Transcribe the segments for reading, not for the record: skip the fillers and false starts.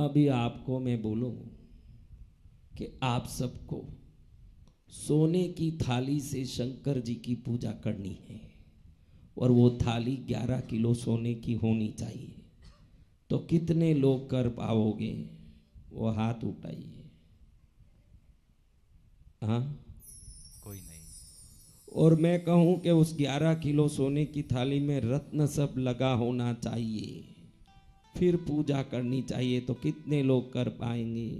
अभी आपको मैं बोलूं कि आप सबको सोने की थाली से शंकर जी की पूजा करनी है और वो थाली 11 किलो सोने की होनी चाहिए। तो कितने लोग कर पाओगे? वो हाथ उठाइए। हाँ, कोई नहीं। और मैं कहूं कि उस 11 किलो सोने की थाली में रत्न सब लगा होना चाहिए, फिर पूजा करनी चाहिए। तो कितने लोग कर पाएंगे?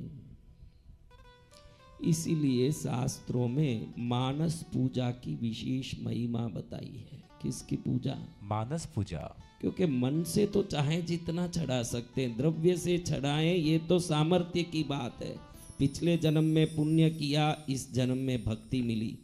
इसीलिए शास्त्रों में मानस पूजा की विशेष महिमा बताई है। किसकी पूजा? मानस पूजा। क्योंकि मन से तो चाहे जितना चढ़ा सकते हैं, द्रव्य से चढ़ाएं ये तो सामर्थ्य की बात है। पिछले जन्म में पुण्य किया, इस जन्म में भक्ति मिली।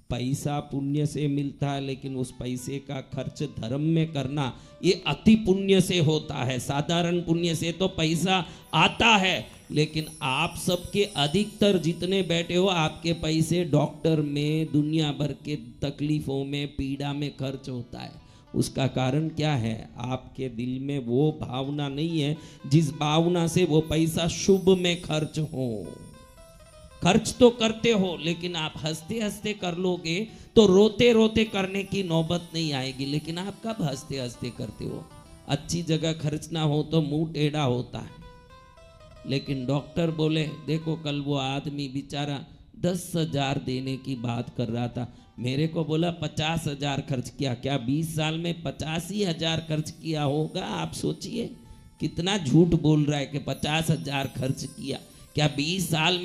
पैसा पुण्य से मिलता है, लेकिन उस पैसे का खर्च धर्म में करना ये अति पुण्य से होता है। साधारण पुण्य से तो पैसा आता है, लेकिन आप सबके अधिकतर जितने बैठे हो, आपके पैसे डॉक्टर में, दुनिया भर के तकलीफों में, पीड़ा में खर्च होता है। उसका कारण क्या है? आपके दिल में वो भावना नहीं है जिस भावना से वो पैसा शुभ में खर्च हो। खर्च तो करते हो, लेकिन आप हंसते हंसते कर लोगे तो रोते रोते करने की नौबत नहीं आएगी। लेकिन आप कब हंसते हंसते करते हो? अच्छी जगह खर्च ना हो तो मुंह टेढ़ा होता है। लेकिन डॉक्टर बोले, देखो कल वो आदमी बेचारा 10,000 देने की बात कर रहा था, मेरे को बोला 50,000 खर्च किया। क्या 20 साल में 85,000 खर्च किया होगा? आप सोचिए कितना झूठ बोल रहा है कि 50,000 खर्च किया। क्या 20 साल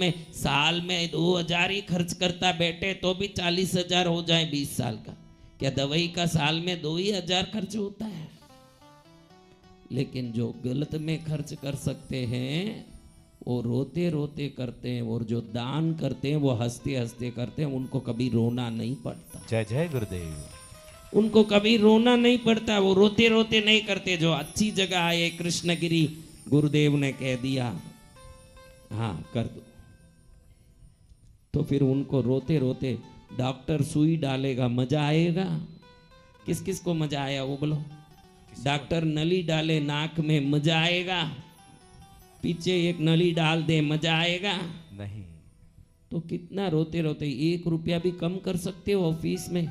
में 2,000 ही खर्च करता बैठे तो भी 40,000 हो जाए 20 साल का? क्या दवाई का साल में 2,000 खर्च होता है? लेकिन जो गलत में खर्च कर सकते हैं वो रोते रोते करते हैं, और जो दान करते हैं वो हंसते हंसते करते हैं। उनको कभी रोना नहीं पड़ता। जय जय गुरुदेव। उनको कभी रोना नहीं पड़ता, वो रोते रोते नहीं करते। जो अच्छी जगह आए, कृष्णगिरी गुरुदेव ने कह दिया हाँ कर दो, तो फिर उनको रोते रोते डॉक्टर सुई डालेगा, मजा आएगा? किस किस को मजा आया वो बोलो? डॉक्टर नली डाले नाक में, मजा आएगा? पीछे एक नली डाल दे, मजा आएगा? नहीं। तो कितना रोते रोते 1 रुपया भी कम कर सकते हो फीस में।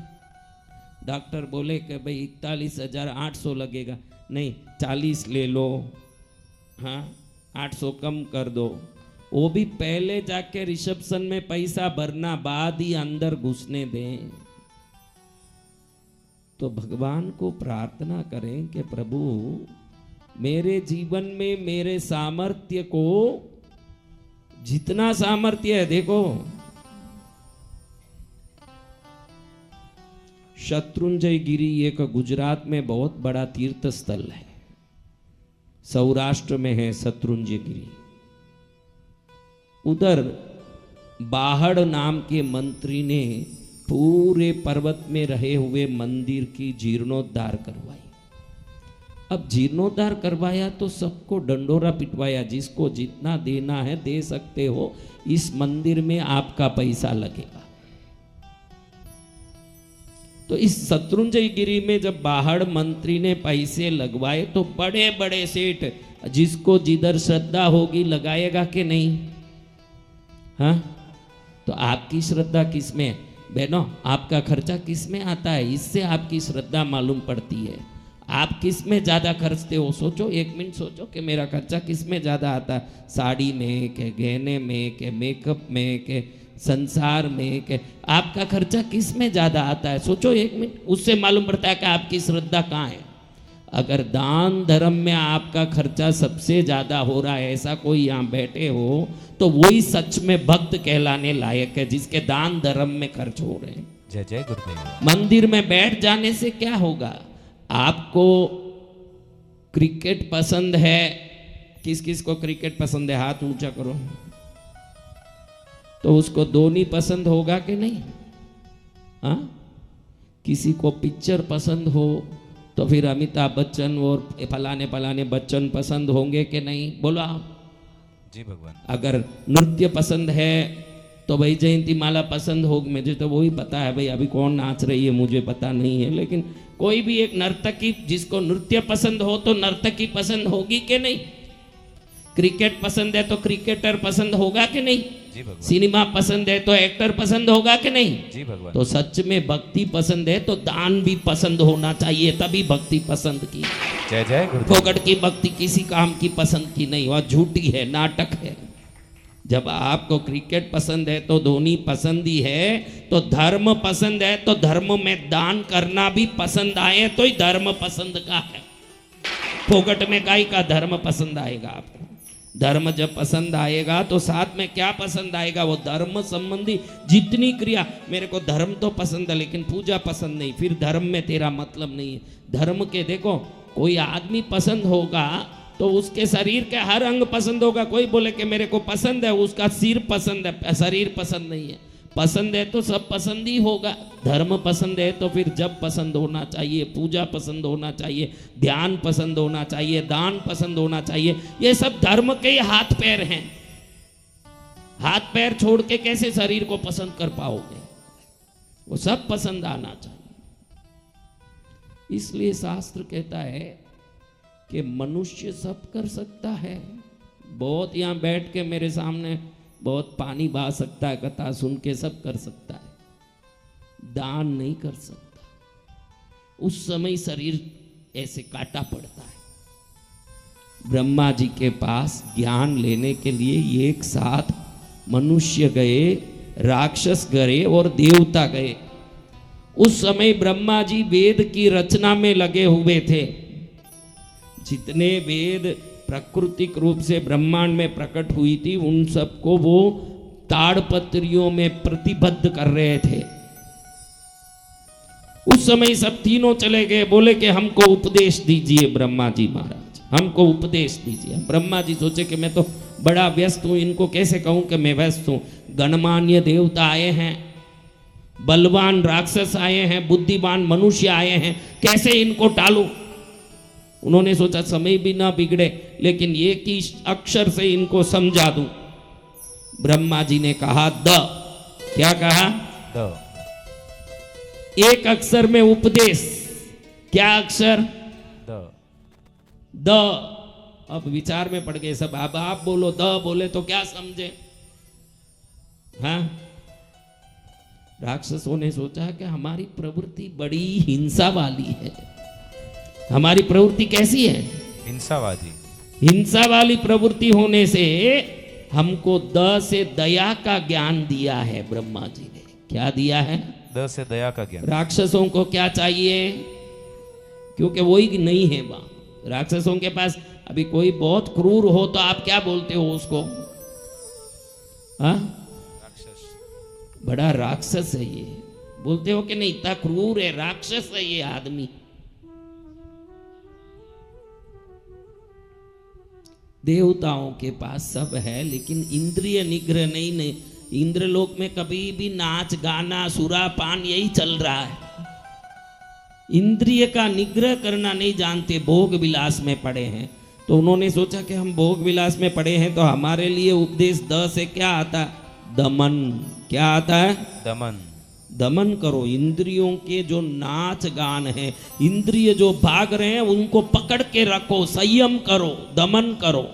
डॉक्टर बोले कि भाई 41,800 लगेगा, नहीं 40 ले लो, हाँ 800 कम कर दो। वो भी पहले जाके रिसेप्शन में पैसा भरना, बाद ही अंदर घुसने दें। तो भगवान को प्रार्थना करें कि प्रभु मेरे जीवन में मेरे सामर्थ्य को, जितना सामर्थ्य है, देखो शत्रुंजय गिरी एक गुजरात में बहुत बड़ा तीर्थ स्थल है, सौराष्ट्र में है शत्रुंजय गिरी। उधर बाहड़ नाम के मंत्री ने पूरे पर्वत में रहे हुए मंदिर की जीर्णोद्धार करवाई। अब जीर्णोद्धार करवाया तो सबको डंडोरा पिटवाया, जिसको जितना देना है दे सकते हो, इस मंदिर में आपका पैसा लगेगा। तो इस शत्रुंजय गिरी में जब बाहड़ मंत्री ने पैसे लगवाए तो बड़े बड़े सेठ, जिसको जिधर श्रद्धा होगी लगाएगा कि नहीं? हाँ, तो आपकी श्रद्धा किसमें? बहनों, आपका खर्चा किसमें आता है? इससे आपकी श्रद्धा मालूम पड़ती है। आप किस में ज़्यादा खर्चते हो? सोचो, 1 मिनट सोचो कि मेरा खर्चा किस में ज़्यादा आता है? साड़ी में, के गहने में, के मेकअप में, के संसार में, के आपका खर्चा किस में ज़्यादा आता है? सोचो 1 मिनट, उससे मालूम पड़ता है कि आपकी श्रद्धा कहाँ है। अगर दान धर्म में आपका खर्चा सबसे ज़्यादा हो रहा है, ऐसा कोई यहाँ बैठे हो, तो वही सच में भक्त कहलाने लायक है, जिसके दान धर्म में खर्च हो रहे हैं। जय जय गुरुदेव। मंदिर में बैठ जाने से क्या होगा? आपको क्रिकेट पसंद है? किस किस को क्रिकेट पसंद है? हाथ ऊंचा करो। तो उसको धोनी पसंद होगा कि नहीं? हाँ, किसी को पिक्चर पसंद हो तो फिर अमिताभ बच्चन और फलाने फलाने बच्चन पसंद होंगे कि नहीं? बोलो आप। जी भगवान। अगर नृत्य पसंद है तो भाई जयंती माला पसंद होगी। मुझे तो वही पता है भाई, अभी कौन नाच रही है मुझे पता नहीं है, लेकिन कोई भी एक नर्तकी जिसको नृत्य पसंद हो तो नर्तकी पसंद होगी कि नहीं? क्रिकेट पसंद है तो क्रिकेटर पसंद होगा कि नहीं? जी भगवान। सिनेमा पसंद है तो एक्टर पसंद होगा कि नहीं? जी भगवान। तो सच में भक्ति पसंद है तो दान भी पसंद होना चाहिए, तभी भक्ति पसंद की। जय जय गुरुदेव। फोकट की भक्ति किसी काम की पसंद की नहीं, वह झूठी है, नाटक है। जब आपको क्रिकेट पसंद है तो धोनी पसंद ही है, तो धर्म पसंद है तो धर्म में दान करना भी पसंद आए तो ही धर्म पसंद का है। फोकट में गाय का धर्म पसंद आएगा आपको। धर्म जब पसंद आएगा तो साथ में क्या पसंद आएगा? वो धर्म संबंधी जितनी क्रिया। मेरे को धर्म तो पसंद है लेकिन पूजा पसंद नहीं, फिर धर्म में तेरा मतलब नहीं है। धर्म के देखो, कोई आदमी पसंद होगा तो उसके शरीर के हर अंग पसंद होगा। कोई बोले कि मेरे को पसंद है, उसका सिर पसंद है, शरीर पसंद नहीं है। पसंद है तो सब पसंद ही होगा। धर्म पसंद है तो फिर जब पसंद होना चाहिए, पूजा पसंद होना चाहिए, ध्यान पसंद होना चाहिए, दान पसंद होना चाहिए। ये सब धर्म के ही हाथ पैर हैं। हाथ पैर छोड़ के कैसे शरीर को पसंद कर पाओगे? वो सब पसंद आना चाहिए। इसलिए शास्त्र कहता है कि मनुष्य सब कर सकता है। बहुत यहां बैठ के मेरे सामने बहुत पानी बहा सकता है, कथा सुन के सब कर सकता है, दान नहीं कर सकता। उस समय शरीर ऐसे काटा पड़ता है। ब्रह्मा जी के पास ज्ञान लेने के लिए एक साथ मनुष्य गए, राक्षस गए और देवता गए। उस समय ब्रह्मा जी वेद की रचना में लगे हुए थे। जितने वेद प्राकृतिक रूप से ब्रह्मांड में प्रकट हुई थी, उन सबको वो ताड़पत्रियों में प्रतिबद्ध कर रहे थे। उस समय सब तीनों चले गए, बोले कि हमको उपदेश दीजिए ब्रह्मा जी महाराज, हमको उपदेश दीजिए। ब्रह्मा जी सोचे कि मैं तो बड़ा व्यस्त हूं, इनको कैसे कहूं कि मैं व्यस्त हूं। गणमान्य देवता आए हैं, बलवान राक्षस आए हैं, बुद्धिमान मनुष्य आए हैं, कैसे इनको टालूं? उन्होंने सोचा समय भी ना बिगड़े, लेकिन एक ही अक्षर से इनको समझा दूं। ब्रह्मा जी ने कहा द। क्या कहा? द। एक अक्षर में उपदेश। क्या अक्षर? द। द। अब विचार में पड़ गए सब। अब आप बोलो द, बोले तो क्या समझे? हाँ, राक्षसों ने सोचा कि हमारी प्रवृत्ति बड़ी हिंसा वाली है। हमारी प्रवृत्ति कैसी है? हिंसावादी। हिंसा वाली प्रवृत्ति होने से हमको द से दया का ज्ञान दिया है ब्रह्मा जी ने। क्या दिया है? द से दया का ज्ञान। राक्षसों को क्या चाहिए? क्योंकि वही नहीं है वहां। राक्षसों के पास अभी कोई बहुत क्रूर हो तो आप क्या बोलते हो उसको? हाँ, बड़ा राक्षस है ये, बोलते हो कि नहीं? इतना क्रूर है, राक्षस है ये आदमी। देवताओं के पास सब है, लेकिन इंद्रिय निग्रह नहीं। इंद्रलोक में कभी भी नाच गाना सुरापान यही चल रहा है। इंद्रिय का निग्रह करना नहीं जानते, भोग विलास में पड़े हैं। तो उन्होंने सोचा कि हम भोग विलास में पड़े हैं तो हमारे लिए उपदेश द से क्या आता? दमन। क्या आता है? दमन। दमन करो। इंद्रियों के जो नाच गान है, इंद्रिय जो भाग रहे हैं, उनको पकड़ के रखो, संयम करो, दमन करो।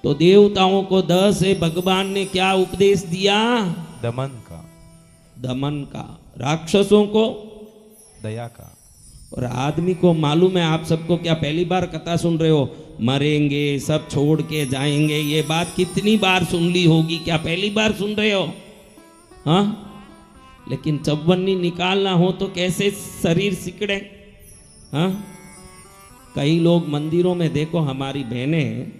तो देवताओं को द से भगवान ने क्या उपदेश दिया? दमन का। दमन का। राक्षसों को दया का। और आदमी को मालूम है, आप सबको क्या पहली बार कथा सुन रहे हो? मरेंगे, सब छोड़ के जाएंगे, ये बात कितनी बार सुन ली होगी? क्या पहली बार सुन रहे हो? हाँ, लेकिन चौवन्नी निकालना हो तो कैसे शरीर सिकड़े? हाँ, कई लोग मंदिरों में देखो, हमारी बहनें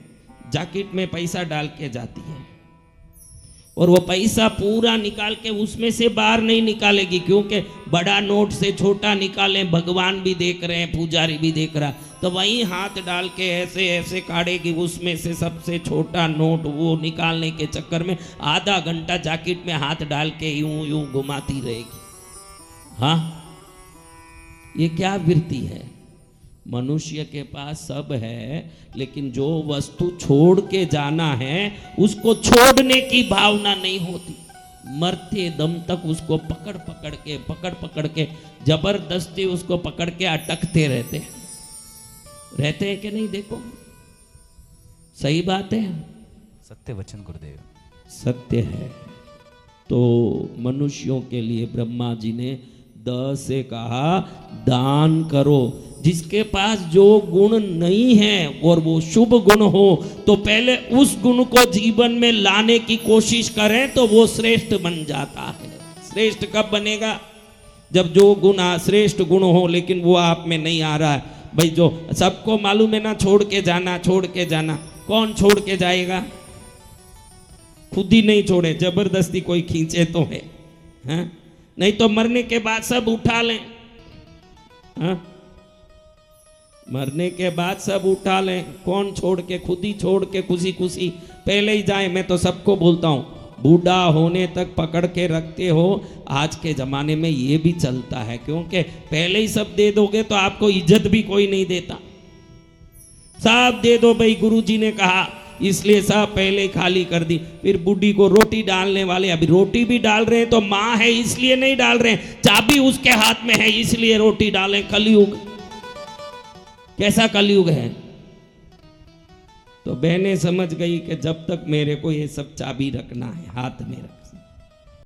जैकेट में पैसा डाल के जाती है और वो पैसा पूरा निकाल के उसमें से बाहर नहीं निकालेगी, क्योंकि बड़ा नोट से छोटा निकालें, भगवान भी देख रहे हैं, पुजारी भी देख रहा, तो वहीं हाथ डाल के ऐसे ऐसे काटेगी, उसमें से सबसे छोटा नोट वो निकालने के चक्कर में आधा घंटा जैकेट में हाथ डाल के यूं यूं घुमाती रहेगी। हाँ, ये क्या वृत्ति है? मनुष्य के पास सब है, लेकिन जो वस्तु छोड़ के जाना है उसको छोड़ने की भावना नहीं होती। मरते दम तक उसको पकड़ पकड़ के जबरदस्ती उसको पकड़ के अटकते रहते हैं कि नहीं? देखो, सही बात है। सत्य वचन गुरुदेव। सत्य है। तो मनुष्यों के लिए ब्रह्मा जी ने द से कहा दान करो। जिसके पास जो गुण नहीं है और वो शुभ गुण हो तो पहले उस गुण को जीवन में लाने की कोशिश करें तो वो श्रेष्ठ बन जाता है। श्रेष्ठ कब बनेगा? जब जो गुण श्रेष्ठ गुण हो लेकिन वो आप में नहीं आ रहा है। भाई जो सबको मालूम है ना, छोड़ के जाना, छोड़ के जाना। कौन छोड़ के जाएगा? खुद ही नहीं छोड़े, जबरदस्ती कोई खींचे तो है, हाँ? नहीं तो मरने के बाद सब उठा लें, हाँ? मरने के बाद सब उठा लें। कौन छोड़ के? खुद ही छोड़ के खुशी खुशी पहले ही जाए। मैं तो सबको बोलता हूं, बूढ़ा होने तक पकड़ के रखते हो। आज के जमाने में ये भी चलता है, क्योंकि पहले ही सब दे दोगे तो आपको इज्जत भी कोई नहीं देता। सब दे दो भाई, गुरुजी ने कहा, इसलिए सब पहले खाली कर दी। फिर बूढ़ी को रोटी डालने वाले अभी रोटी भी डाल रहे हैं तो माँ है इसलिए नहीं डाल रहे हैं, चाबी उसके हाथ में है इसलिए रोटी डालें। कलयुग, कैसा कलयुग है। तो बहनें समझ गई कि जब तक मेरे को ये सब चाबी रखना है, हाथ में रख।